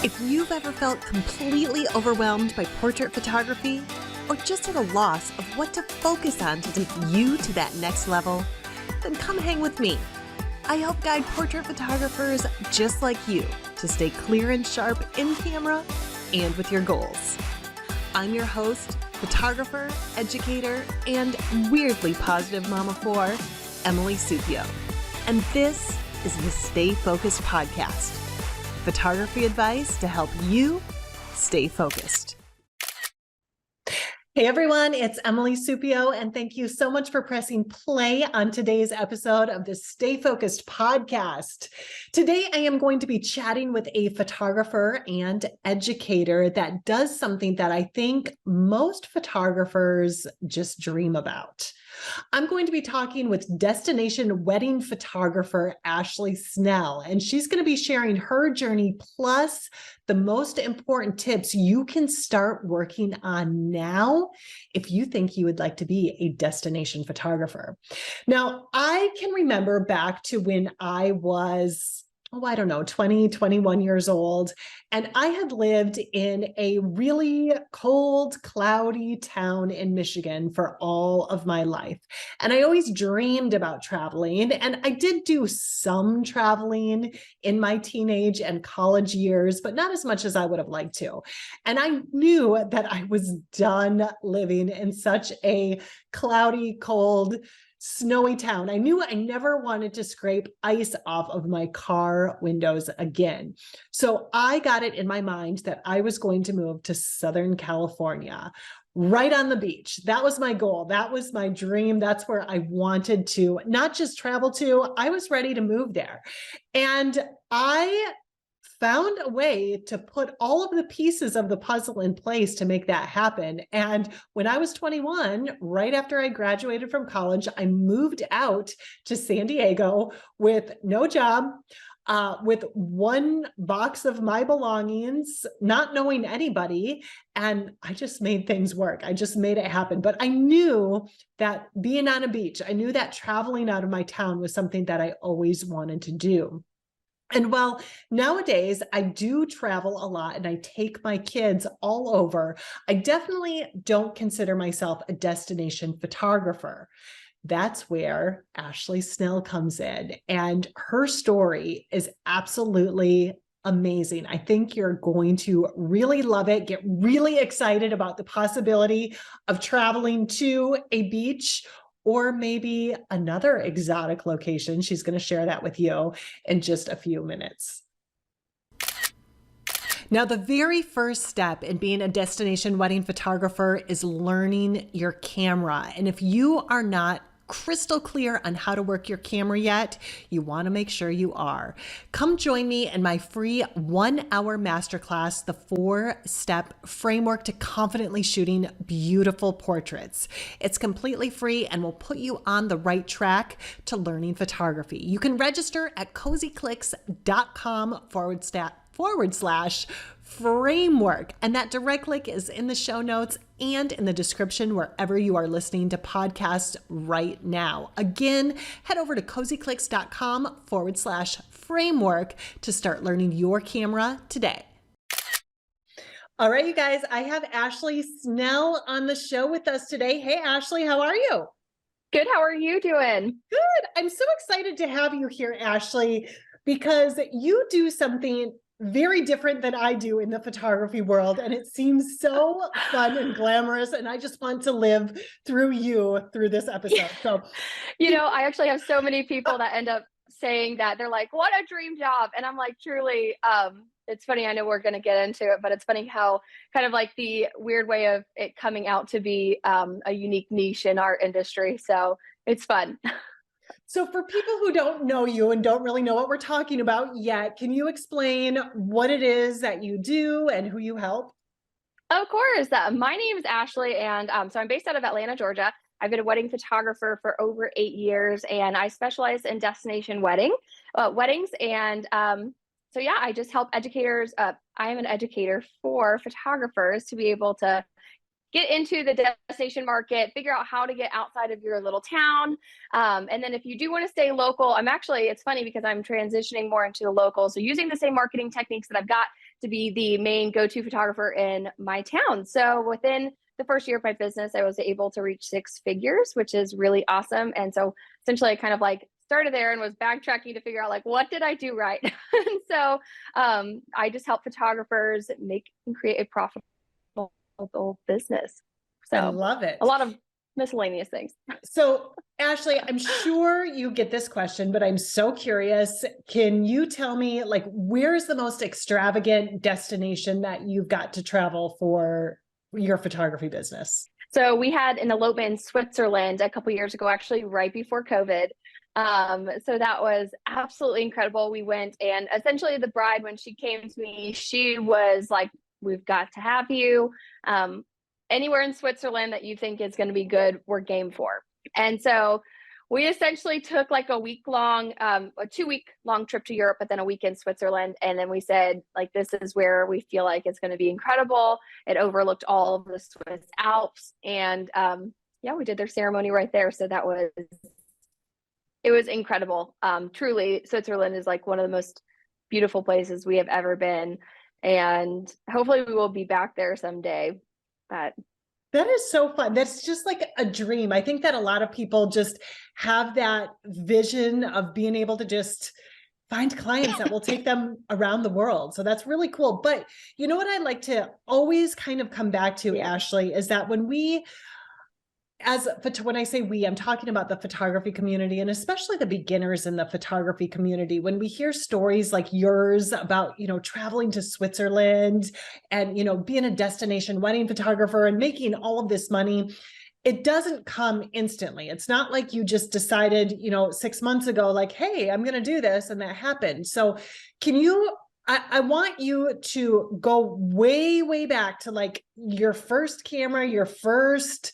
If you've ever felt completely overwhelmed by portrait photography, or just at a loss of what to focus on to take you to that next level, then come hang with me. I help guide portrait photographers just like you to stay clear and sharp in camera and with your goals. I'm your host, photographer, educator, and weirdly positive mama of four, Emily Supio. And this is the Stay Focused podcast. Photography advice to help you stay focused. Hey everyone, it's Emily Supio, and thank you so much for pressing play on today's episode of the Stay Focused podcast. Today, I am going to be chatting with a photographer and educator that does something that I think most photographers just dream about. I'm going to be talking with destination wedding photographer Ashlea Snell, and she's going to be sharing her journey plus the most important tips you can start working on now if you think you would like to be a destination photographer. Now, I can remember back to when I was 20, 21 years old. And I had lived in a really cold, cloudy town in Michigan for all of my life. And I always dreamed about traveling. And I did do some traveling in my teenage and college years, but not as much as I would have liked to. And I knew that I was done living in such a cloudy, cold, snowy town. I knew I never wanted to scrape ice off of my car windows again. So I got it in my mind that I was going to move to Southern California, right on the beach. That was my goal. That was my dream. That's where I wanted to not just travel to, I was ready to move there. And I found a way to put all of the pieces of the puzzle in place to make that happen. And when I was 21, right after I graduated from college, I moved out to San Diego with no job, with one box of my belongings, not knowing anybody. And I just made things work. I just made it happen. But I knew that being on a beach, I knew that traveling out of my town was something that I always wanted to do. And while nowadays I do travel a lot and I take my kids all over, I definitely don't consider myself a destination photographer. That's where Ashlea Snell comes in, and her story is absolutely amazing. I think you're going to really love it, get really excited about the possibility of traveling to a beach or maybe another exotic location. She's going to share that with you in just a few minutes. Now, the very first step in being a destination wedding photographer is learning your camera. And if you are not crystal clear on how to work your camera yet, you want to make sure you are. Come join me in my free 1-hour masterclass, the 4-step framework to confidently shooting beautiful portraits. It's completely free and will put you on the right track to learning photography. You can register at cozyclicks.com/framework. And that direct link is in the show notes and in the description wherever you are listening to podcasts right now. Again, head over to cozyclicks.com/framework to start learning your camera today. All right, you guys, I have Ashlea Snell on the show with us today. Hey, Ashlea, how are you? Good. How are you doing? Good. I'm so excited to have you here, Ashlea, because you do something very different than I do in the photography world. And it seems so fun and glamorous. And I just want to live through you through this episode. So, I actually have so many people that end up saying that. They're like, what a dream job. And I'm like, truly, it's funny. I know we're going to get into it, but it's funny how kind of like the weird way of it coming out to be a unique niche in our industry. So it's fun. So for people who don't know you and don't really know what we're talking about yet, can you explain what it is that you do and who you help? Of course. My name is Ashlea, and so I'm based out of Atlanta, Georgia. I've been a wedding photographer for over 8 years, and I specialize in destination weddings. And so, yeah, I just help educators. I am an educator for photographers to be able to get into the destination market, figure out how to get outside of your little town. And then if you do want to stay local, it's funny because I'm transitioning more into the local. So using the same marketing techniques that I've got to be the main go-to photographer in my town. So within the first year of my business, I was able to reach 6 figures, which is really awesome. And so essentially I kind of like started there and was backtracking to figure out like, what did I do right? And so I just help photographers make and create a profitable business. So I love it. A lot of miscellaneous things. So Ashlea, I'm sure you get this question, but I'm so curious. Can you tell me, like, where's the most extravagant destination that you've got to travel for your photography business? So we had an elopement in Switzerland a couple years ago, actually right before COVID. So that was absolutely incredible. We went, and essentially the bride, when she came to me, she was like, we've got to have you. Anywhere in Switzerland that you think is going to be good, we're game for. And so we essentially took like a 2-week long trip to Europe, but then a week in Switzerland. And then we said, like, this is where we feel like it's going to be incredible. It overlooked all of the Swiss Alps. And yeah, we did their ceremony right there. So it was incredible. Truly, Switzerland is like one of the most beautiful places we have ever been. And hopefully we will be back there someday. But that is so fun. That's just like a dream. I think that a lot of people just have that vision of being able to just find clients that will take them around the world. So that's really cool. But you know what I'd like to always kind of come back to, Ashlea, is that when I say we, I'm talking about the photography community, and especially the beginners in the photography community. When we hear stories like yours about, traveling to Switzerland and, being a destination wedding photographer and making all of this money, it doesn't come instantly. It's not like you just decided, 6 months ago, like, hey, I'm going to do this, and that happened. So I want you to go way, way back to like your first camera, your first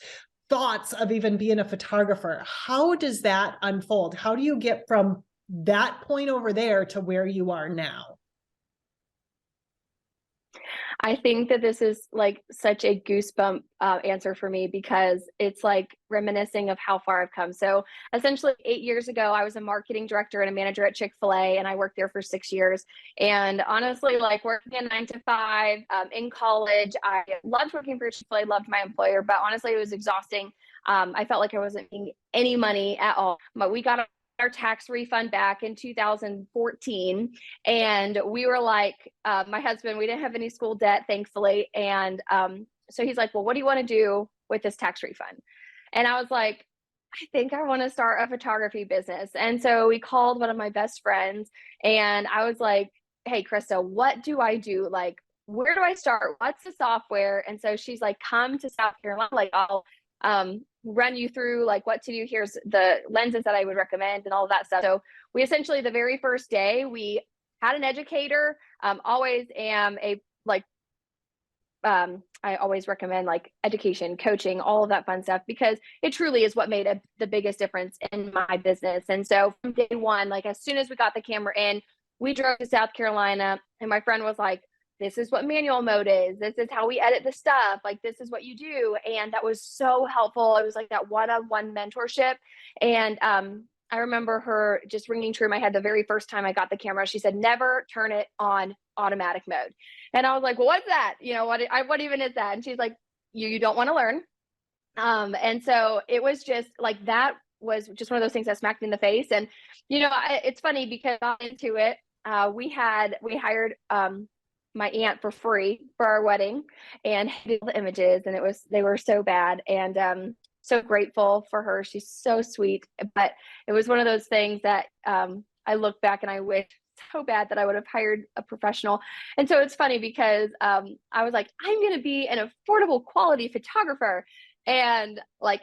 thoughts of even being a photographer. How does that unfold? How do you get from that point over there to where you are now? I think that this is like such a goosebump answer for me, because it's like reminiscing of how far I've come. So essentially 8 years ago, I was a marketing director and a manager at Chick Fil-A, and I worked there for 6 years. And honestly, like working a 9 to 5 in college, I loved working for Chick Fil-A, loved my employer, but honestly, it was exhausting. I felt like I wasn't making any money at all. But we got our tax refund back in 2014, and we were like, my husband, we didn't have any school debt, thankfully, and so he's like, well, what do you want to do with this tax refund? And I was like, I think I want to start a photography business. And so we called one of my best friends, and I was like, hey, Krista, what do I do? Like, where do I start? What's the software? And so she's like, come to South Carolina, like I'll run you through like what to do. Here's the lenses that I would recommend and all of that stuff. So we essentially, the very first day, we had an educator. Always am a like, I always recommend like education, coaching, all of that fun stuff, because it truly is what made the biggest difference in my business. And so from day one, like as soon as we got the camera in, we drove to South Carolina, and my friend was like, this is what manual mode is. This is how we edit the stuff. Like, this is what you do. And that was so helpful. It was like that one-on-one mentorship. And I remember her just ringing true in my head the very first time I got the camera. She said, never turn it on automatic mode. And I was like, well, what's that? What even is that? And she's like, you don't want to learn. And so it was just like, that was just one of those things that smacked me in the face. And, it's funny because I got into it. We hired my aunt for free for our wedding, and hated the images, and they were so bad. And so grateful for her. She's so sweet. But it was one of those things that I look back and I wish so bad that I would have hired a professional. And so it's funny because I was like, I'm going to be an affordable quality photographer, and like,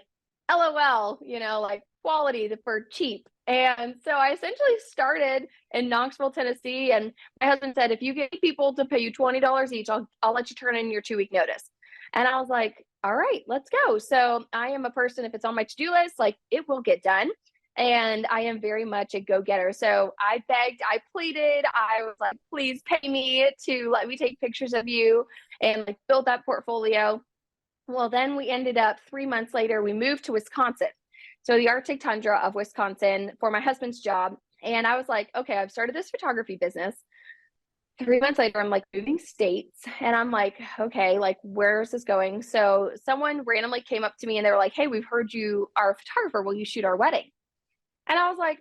LOL, like quality for cheap. And so I essentially started in Knoxville, Tennessee. And my husband said, if you get people to pay you $20 each, I'll let you turn in your 2-week notice. And I was like, all right, let's go. So I am a person, if it's on my to-do list, like it will get done. And I am very much a go-getter. So I begged, I pleaded, I was like, please pay me to let me take pictures of you and like build that portfolio. Well, then we ended up 3 months later, we moved to Wisconsin. So the Arctic tundra of Wisconsin for my husband's job. And I was like, okay, I've started this photography business. 3 months later, I'm like moving states, and I'm like, okay, like where is this going? So someone randomly came up to me and they were like, hey, we've heard you are a photographer. Will you shoot our wedding? And I was like,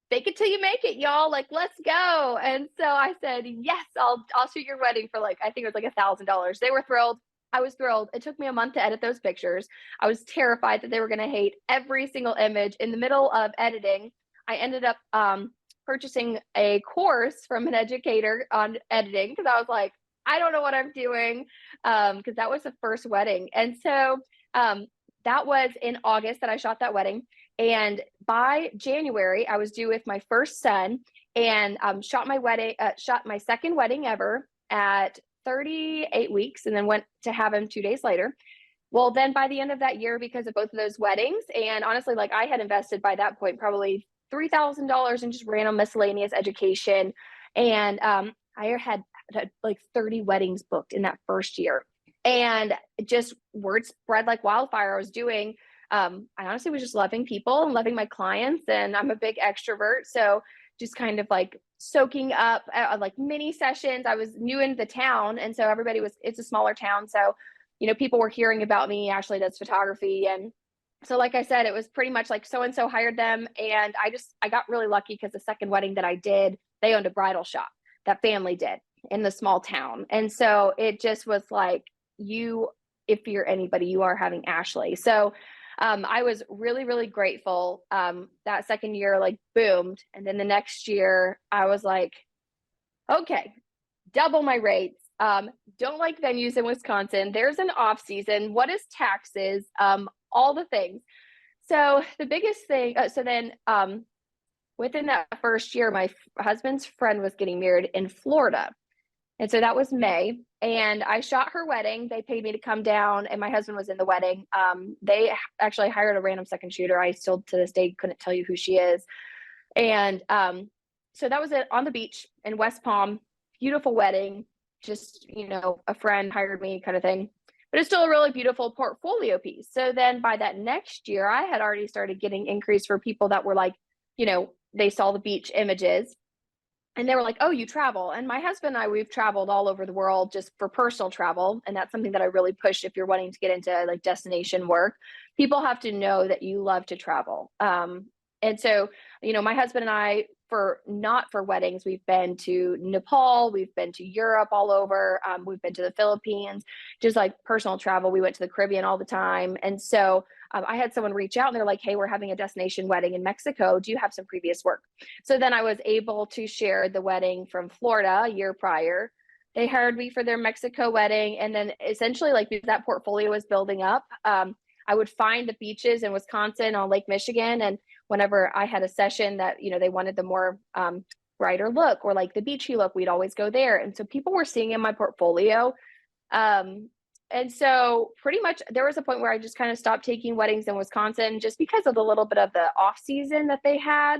fake it till you make it, y'all. Like, let's go. And so I said, yes, I'll shoot your wedding for like, I think it was like $1,000. They were thrilled. I was thrilled. It took me a month to edit those pictures. I was terrified that they were going to hate every single image. In the middle of editing, I ended up purchasing a course from an educator on editing because I was like, I don't know what I'm doing, because that was the first wedding. And so that was in August that I shot that wedding. And by January, I was due with my first son, and shot my second wedding ever at 38 weeks, and then went to have him 2 days later. Well, then by the end of that year, because of both of those weddings, and honestly, like I had invested by that point probably $3,000 in just random miscellaneous education, and I had like 30 weddings booked in that first year, and just word spread like wildfire. I was doing. I honestly was just loving people and loving my clients, and I'm a big extrovert, so just kind of like soaking up like mini sessions. I was new in the town, and so it's a smaller town, so people were hearing about me. Ashley does photography, and so like I said, it was pretty much like so and so hired them, and I got really lucky because the second wedding that I did, they owned a bridal shop. That family did in the small town, and so it just was like, if you're anybody, you are having Ashley. So I was really, really grateful. That second year like boomed. And then the next year I was like, okay, double my rates. Don't like venues in Wisconsin. There's an off season. What is taxes? All the things. So the biggest thing, within that first year, my husband's friend was getting married in Florida. And so that was May, and I shot her wedding. They paid me to come down, and my husband was in the wedding. They actually hired a random second shooter. I still to this day couldn't tell you who she is. And so that was it, on the beach in West Palm. Beautiful wedding. Just, a friend hired me kind of thing. But it's still a really beautiful portfolio piece. So then by that next year, I had already started getting increase for people that were like, they saw the beach images. And they were like, oh, you travel. And my husband and I, we've traveled all over the world just for personal travel. And that's something that I really push if you're wanting to get into like destination work. People have to know that you love to travel. And so, my husband and I, not for weddings, we've been to Nepal, we've been to Europe all over, we've been to the Philippines, just like personal travel. We went to the Caribbean all the time. And so I had someone reach out and they're like, hey, we're having a destination wedding in Mexico. Do you have some previous work? So then I was able to share the wedding from Florida a year prior. They hired me for their Mexico wedding. And then essentially like that portfolio was building up. I would find the beaches in Wisconsin on Lake Michigan. And whenever I had a session that, they wanted the more brighter look or like the beachy look, we'd always go there. And so people were seeing in my portfolio. And so pretty much there was a point where I just kind of stopped taking weddings in Wisconsin just because of the little bit of the off season that they had.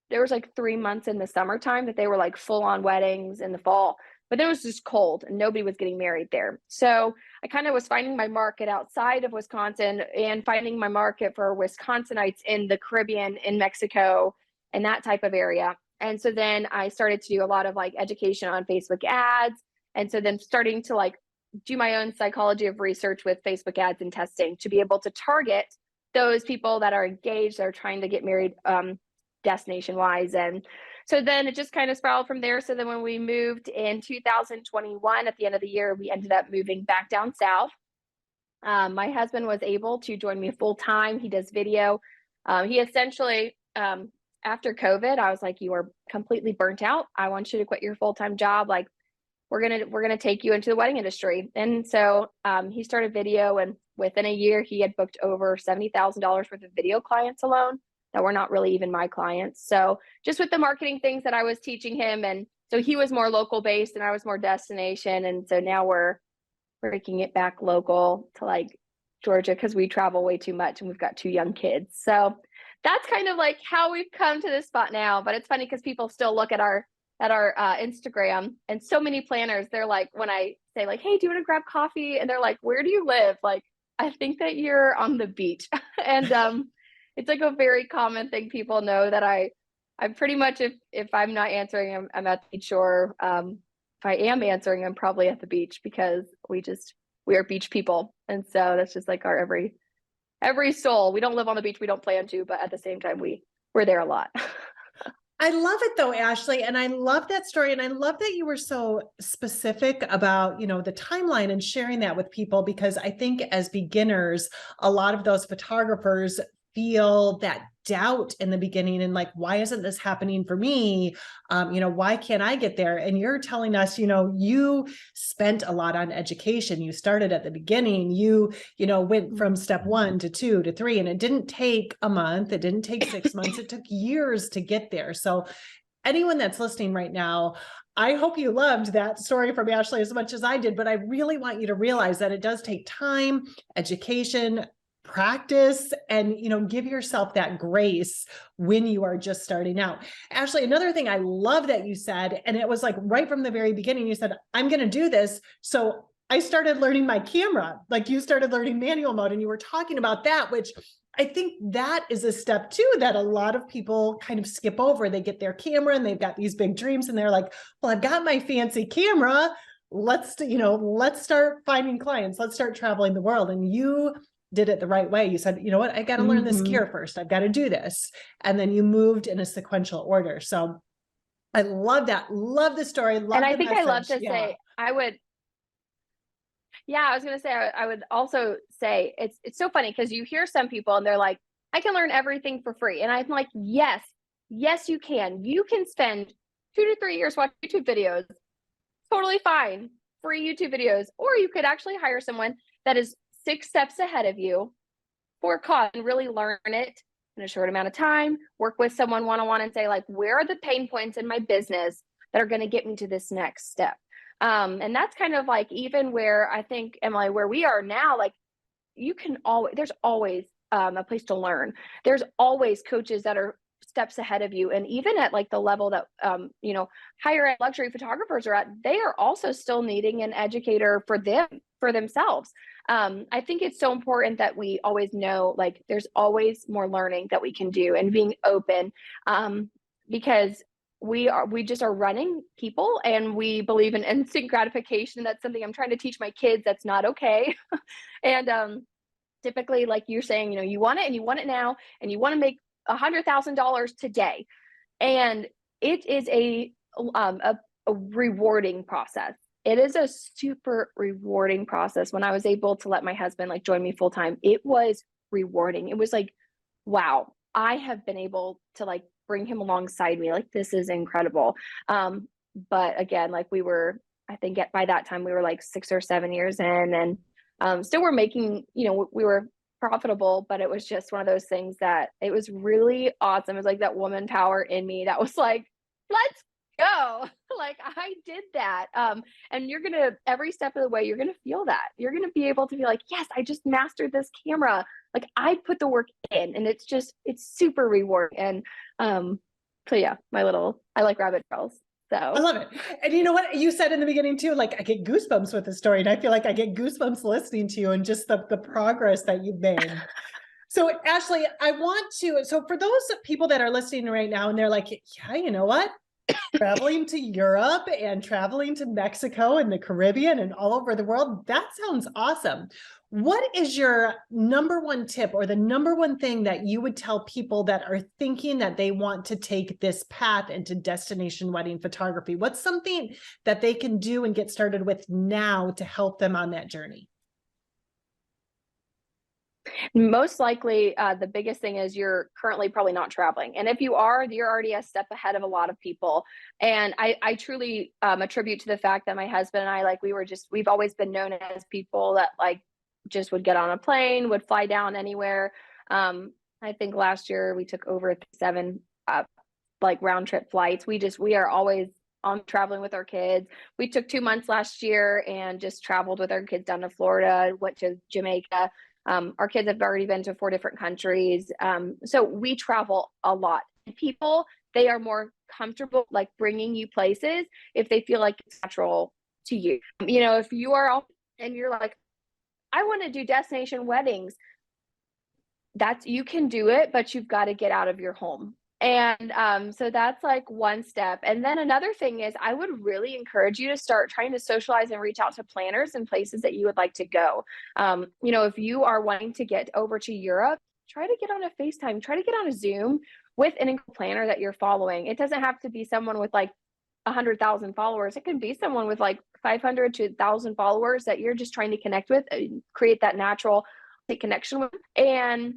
There was like 3 months in the summertime that they were like full on weddings in the fall, but it was just cold and nobody was getting married there. So I kind of was finding my market outside of Wisconsin and finding my market for Wisconsinites in the Caribbean, in Mexico, and that type of area. And so then I started to do a lot of like education on Facebook ads. And so then starting to like do my own psychology of research with Facebook ads and testing to be able to target those people that are engaged, that are trying to get married destination wise. And so then it just kind of spiraled from there. So then when we moved in 2021, at the end of the year, we ended up moving back down south. My husband was able to join me full time. He does video. He essentially, after COVID, I was like, you are completely burnt out. I want you to quit your full-time job. Like, we're gonna take you into the wedding industry. And so he started video, and within a year, he had booked over $70,000 worth of video clients alone that were not really even my clients. So just with the marketing things that I was teaching him, and so he was more local based and I was more destination. And so now we're breaking it back local to like Georgia because we travel way too much and we've got 2 young kids. So that's kind of like how we've come to this spot now. But it's funny because people still look at our Instagram, and so many planners, they're like, when I say like, hey, do you want to grab coffee? And they're like, where do you live? Like, I think that you're on the beach. And it's like a very common thing. People know that I'm pretty much, if I'm not answering, I'm at the beach, or I am answering, I'm probably at the beach because we are beach people. And so that's just like our every soul. We don't live on the beach. We don't plan to, but at the same time, we're there a lot. I love it though, Ashley. And I love that story. And I love that you were so specific about, the timeline and sharing that with people, because I think as beginners, a lot of those photographers feel that doubt in the beginning and like, why isn't this happening for me? Why can't I get there? And you're telling us, you spent a lot on education. You started at the beginning, you went from step 1 to 2 to 3, and it didn't take a month. It didn't take 6 months. It took years to get there. So anyone that's listening right now, I hope you loved that story from Ashley as much as I did, but I really want you to realize that it does take time, education, practice, and give yourself that grace when you are just starting out. Ashley, another thing I love that you said, and it was like right from the very beginning, you said, I'm going to do this. So I started learning my camera, like you started learning manual mode, and you were talking about that, which I think that is a step too that a lot of people kind of skip over. They get their camera and they've got these big dreams and they're like, well, I've got my fancy camera. Let's start finding clients. Let's start traveling the world. And you did it the right way. You said, you know what, I got to learn this gear first. I've got to do this. And then you moved in a sequential order. So I love that. Love the story. Love and I the think message. I love to say, I was going to say, I would also say it's so funny because you hear some people and they're like, I can learn everything for free. And I'm like, yes, you can. You can spend 2 to 3 years watching YouTube videos. Totally fine. Free YouTube videos. Or you could actually hire someone that is 6 steps ahead of you for a cost and really learn it in a short amount of time, work with someone one-on-one and say like, where are the pain points in my business that are going to get me to this next step? And that's kind of like, even where I think, Emily, where we are now, like there's always a place to learn. There's always coaches that are steps ahead of you. And even at like the level that, higher end luxury photographers are at, they are also still needing an educator for themselves. I think it's so important that we always know, like, there's always more learning that we can do and being open, because we just are running people and we believe in instant gratification. That's something I'm trying to teach my kids. That's not okay. And typically, like you're saying, you want it and you want it now and you want to make $100,000 today. And it is a rewarding process. It is a super rewarding process. When I was able to let my husband like join me full time, it was rewarding. It was like, wow, I have been able to like bring him alongside me. Like, this is incredible. But again, like I think by that time we were like 6 or 7 years in, and still we're making, we were profitable, but it was just one of those things that it was really awesome. It was like that woman power in me that was like, let's go. Like, I did that. And you're going to, every step of the way, you're going to feel that. You're going to be able to be like, yes, I just mastered this camera. Like, I put the work in, and it's super rewarding. And so yeah, I like rabbit trails. So I love it. And you know what you said in the beginning too, like I get goosebumps with the story, and I feel like I get goosebumps listening to you and just the progress that you've made. So Ashley, so for those people that are listening right now and they're like, yeah, you know what? Traveling to Europe and traveling to Mexico and the Caribbean and all over the world, that sounds awesome. What is your number one tip or the number one thing that you would tell people that are thinking that they want to take this path into destination wedding photography? What's something that they can do and get started with now to help them on that journey? Most likely, the biggest thing is you're currently probably not traveling. And if you are, you're already a step ahead of a lot of people. And I truly attribute to the fact that my husband and I, like, we've always been known as people that like just would get on a plane, would fly down anywhere. I think last year we took over 7 like round trip flights. We are always on traveling with our kids. We took 2 months last year and just traveled with our kids down to Florida, went to Jamaica. Our kids have already been to 4 different countries. So we travel a lot. People, they are more comfortable like bringing you places if they feel like it's natural to you. If you are and you're like, I want to do destination weddings, you can do it, but you've got to get out of your home. And so that's like one step. And then another thing is I would really encourage you to start trying to socialize and reach out to planners and places that you would like to go. If you are wanting to get over to Europe, try to get on a FaceTime, try to get on a Zoom with an planner that you're following. It doesn't have to be someone with like 100,000 followers. It can be someone with like 500 to 1,000 followers that you're just trying to connect with, create that natural connection with. And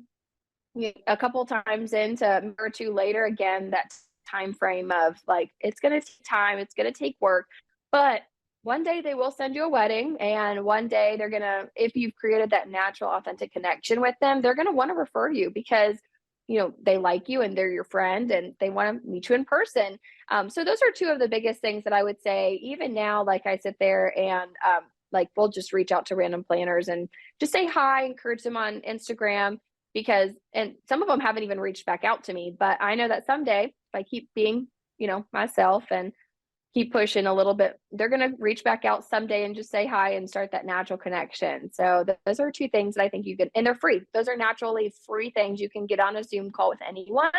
a couple times into a year or two later, again, that time frame of like, it's going to take time, it's going to take work, but one day they will send you a wedding, and one day they're going to, if you've created that natural, authentic connection with them, they're going to want to refer you because they like you and they're your friend and they want to meet you in person. So those are two of the biggest things that I would say. Even now, like I sit there and like we'll just reach out to random planners and just say hi, encourage them on Instagram, because, and some of them haven't even reached back out to me, but I know that someday if I keep being, myself and keep pushing a little bit, they're going to reach back out someday and just say hi and start that natural connection. So those are two things that I think you can, and they're free. Those are naturally free things. You can get on a Zoom call with anyone.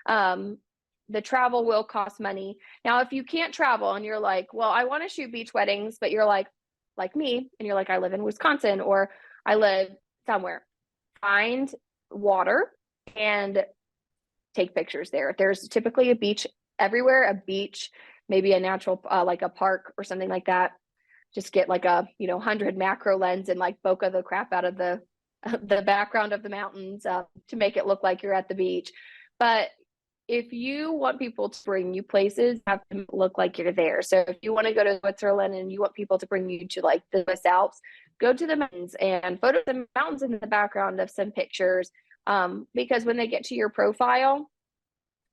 The travel will cost money. Now, if you can't travel and you're like, well, I want to shoot beach weddings, but you're like me, and you're like, I live in Wisconsin or I live somewhere, find water and take pictures there. There's typically a beach everywhere, a beach, maybe a natural, like a park or something like that. Just get like a, 100 macro lens and like bokeh the crap out of the background of the mountains to make it look like you're at the beach. But if you want people to bring you places, you have to look like you're there. So if you want to go to Switzerland and you want people to bring you to like the Swiss Alps, go to the mountains and photo the mountains in the background of some pictures. Because when they get to your profile,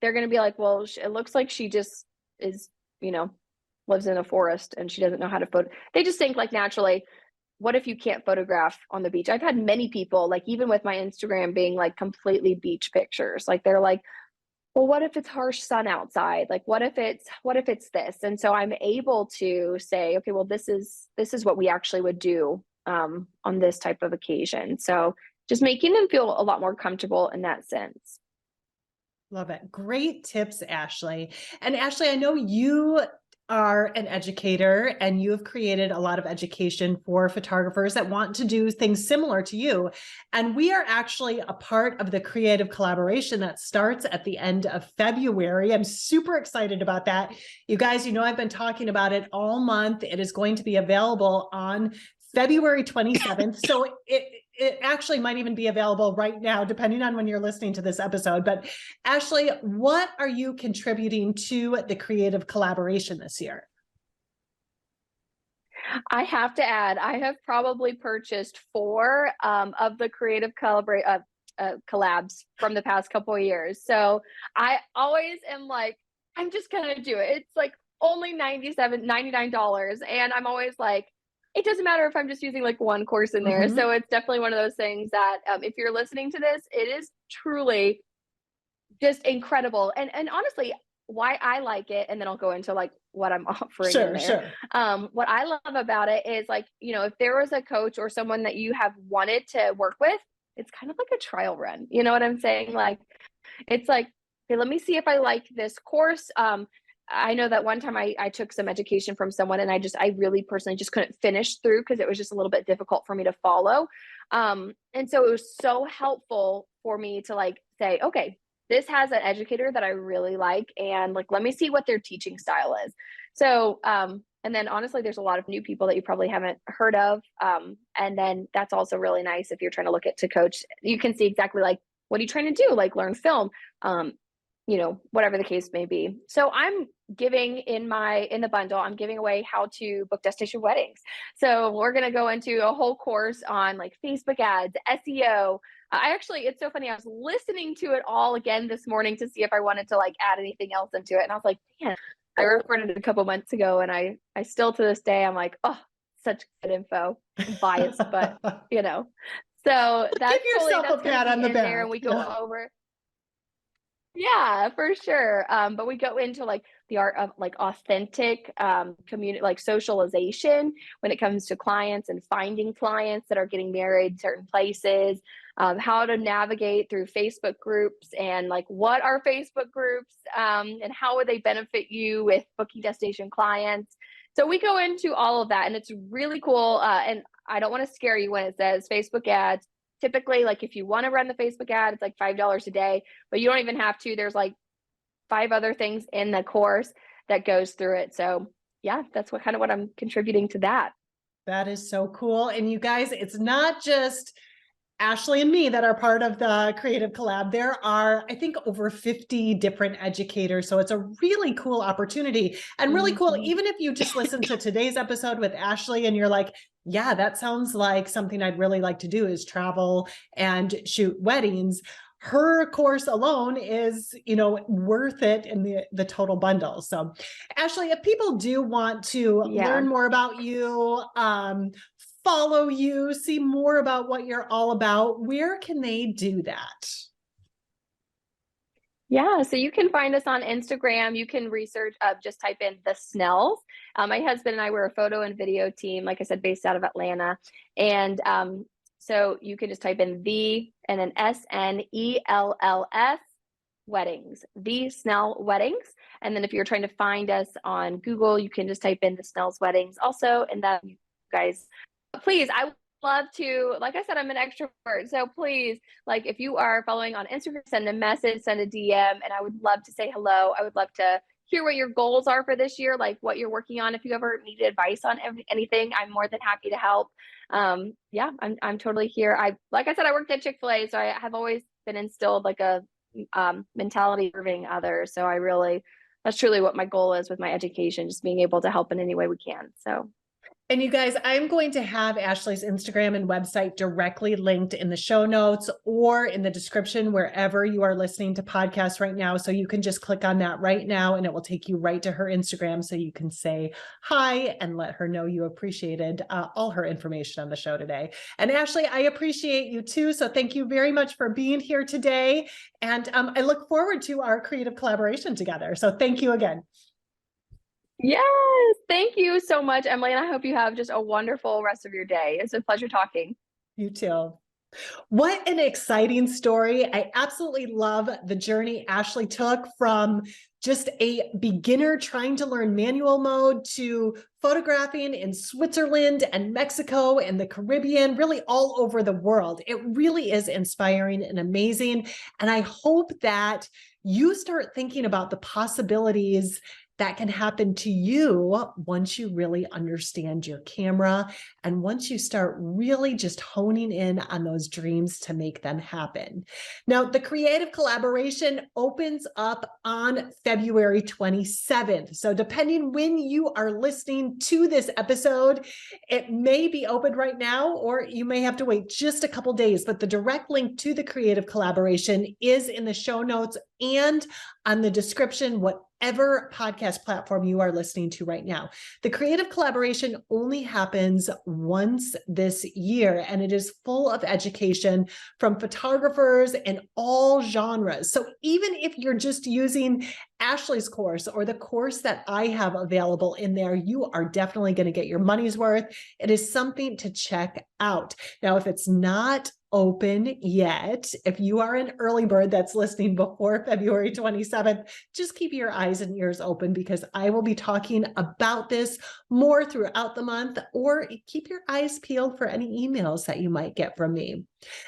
they're going to be like, well, it looks like she just is, lives in a forest and she doesn't know how to photo. They just think like naturally, what if you can't photograph on the beach? I've had many people, like even with my Instagram being like completely beach pictures, like they're like, well, what if it's harsh sun outside? Like, what if it's this? And so I'm able to say, okay, well, this is what we actually would do on this type of occasion. So just making them feel a lot more comfortable in that sense. Love it. Great tips, Ashlea. And Ashlea, I know you are an educator and you have created a lot of education for photographers that want to do things similar to you. And we are actually a part of the creative collaboration that starts at the end of February. I'm super excited about that. You guys, I've been talking about it all month. It is going to be available on February 27th. So it actually might even be available right now, depending on when you're listening to this episode. But Ashlea, what are you contributing to the creative collaboration this year? I have to add, I have probably purchased 4 of the creative collabs from the past couple of years. So I always am like, I'm just going to do it. It's like only $99. And I'm always like, it doesn't matter if I'm just using like one course in there. Mm-hmm. So it's definitely one of those things that if you're listening to this, it is truly just incredible. And honestly, why I like it, and then I'll go into like what I'm offering in there. Sure. What I love about it is like, if there was a coach or someone that you have wanted to work with, it's kind of like a trial run. You know what I'm saying? Like, it's like, okay, let me see if I like this course. I know that one time I took some education from someone and I really personally just couldn't finish through because it was just a little bit difficult for me to follow. And so it was so helpful for me to like say, okay, this has an educator that I really like, and like, let me see what their teaching style is. So, and then honestly, there's a lot of new people that you probably haven't heard of. And then that's also really nice if you're trying to look at to coach, you can see exactly like, what are you trying to do? Like learn film, whatever the case may be. So I'm giving in the bundle, I'm giving away how to book destination weddings. So we're going to go into a whole course on like Facebook ads, SEO. It's so funny. I was listening to it all again this morning to see if I wanted to like add anything else into it. And I was like, man, I recorded it a couple months ago. And I still to this day, I'm like, oh, such good info. I'm biased, but so that's give yourself a pat on the back. And we go over. Yeah, for sure. But we go into like the art of like authentic community, like socialization when it comes to clients and finding clients that are getting married certain places, how to navigate through Facebook groups and like what are Facebook groups and how would they benefit you with booking destination clients. So we go into all of that and it's really cool. And I don't want to scare you when it says Facebook ads. Typically, like if you want to run the Facebook ad, it's like $5 a day, but you don't even have to. There's like 5 other things in the course that goes through it. So yeah, that's what kind of what I'm contributing to that. That is so cool. And you guys, it's not just Ashley and me that are part of the Creative Collab. There are, I think, over 50 different educators. So it's a really cool opportunity and really cool. Mhm. Even if you just listen to today's episode with Ashley and you're like, yeah, that sounds like something I'd really like to do is travel and shoot weddings. Her course alone is, worth it in the total bundle. So Ashley, if people do want to Yeah. learn more about you, follow you, see more about what you're all about, where can they do that? Yeah, so you can find us on Instagram. You can research, just type in the Snells. My husband and I were a photo and video team, like I said, based out of Atlanta. And so you can just type in the and then SNELLS weddings, the Snell weddings. And then if you're trying to find us on Google, you can just type in the Snell's weddings also. And then you guys, please, I would love to, like I said, I'm an extrovert. So please, like if you are following on Instagram, send a message, send a DM, and I would love to say hello. I would love to hear what your goals are for this year, like what you're working on. If you ever need advice on anything, I'm more than happy to help. Yeah, I'm totally here. Like I said, I worked at Chick Fil-A, so I have always been instilled like a mentality of serving others. So that's truly what my goal is with my education, just being able to help in any way we can. So And you guys, I'm going to have Ashley's Instagram and website directly linked in the show notes or in the description wherever you are listening to podcasts right now. So you can just click on that right now and it will take you right to her Instagram so you can say hi and let her know you appreciated all her information on the show today. And Ashley, I appreciate you too. So thank you very much for being here today. And I look forward to our creative collaboration together. So thank you again. yes, thank you so much, Emily. And I hope you have just a wonderful rest of your day. It's a pleasure talking. You too. What an exciting story. I absolutely love the journey Ashley took from just a beginner trying to learn manual mode to photographing in Switzerland and Mexico and the Caribbean, really all over the world. It really is inspiring and amazing. And I hope that you start thinking about the possibilities that can happen to you once you really understand your camera and once you start really just honing in on those dreams to make them happen. Now, the creative collaboration opens up on February 27th. So depending when you are listening to this episode, it may be open right now, or you may have to wait just a couple days, but the direct link to the creative collaboration is in the show notes and on the description, whatever podcast platform you are listening to right now. The creative collaboration only happens once this year, and it is full of education from photographers in all genres. So even if you're just using Ashley's course or the course that I have available in there, you are definitely going to get your money's worth. It is something to check out. Now, if it's not open yet, if you are an early bird that's listening before February 27th, just keep your eyes and ears open because I will be talking about this more throughout the month, or keep your eyes peeled for any emails that you might get from me.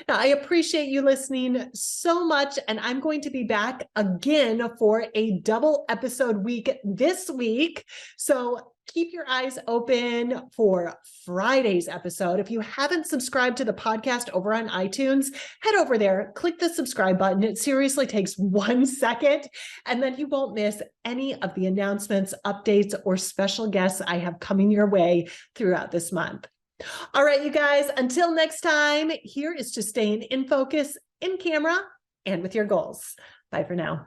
Now, I appreciate you listening so much, and I'm going to be back again for a double episode week this week. So keep your eyes open for Friday's episode. If you haven't subscribed to the podcast over on iTunes, head over there, click the subscribe button. It seriously takes 1 second, and then you won't miss any of the announcements, updates, or special guests I have coming your way throughout this month. All right, you guys, until next time, here is to staying in focus, in camera, and with your goals. Bye for now.